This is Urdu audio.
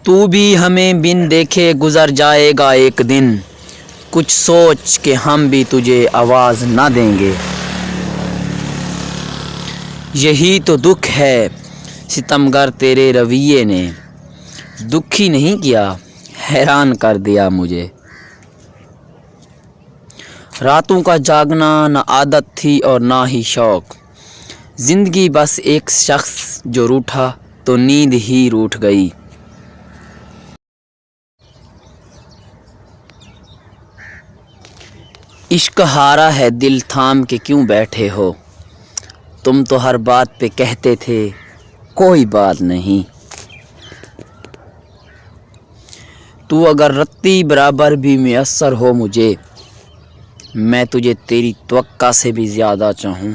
تو بھی ہمیں بن دیکھے گزر جائے گا ایک دن، کچھ سوچ کہ ہم بھی تجھے آواز نہ دیں گے۔ یہی تو دکھ ہے ستمگر تیرے رویے نے، دکھی نہیں کیا حیران کر دیا مجھے۔ راتوں کا جاگنا نہ عادت تھی اور نہ ہی شوق، زندگی بس ایک شخص جو روٹھا تو نیند ہی روٹھ گئی۔ عشق ہارا ہے دل تھام کے کیوں بیٹھے ہو، تم تو ہر بات پہ کہتے تھے کوئی بات نہیں۔ تو اگر رتی برابر بھی میسر ہو مجھے، میں تجھے تیری توقع سے بھی زیادہ چاہوں۔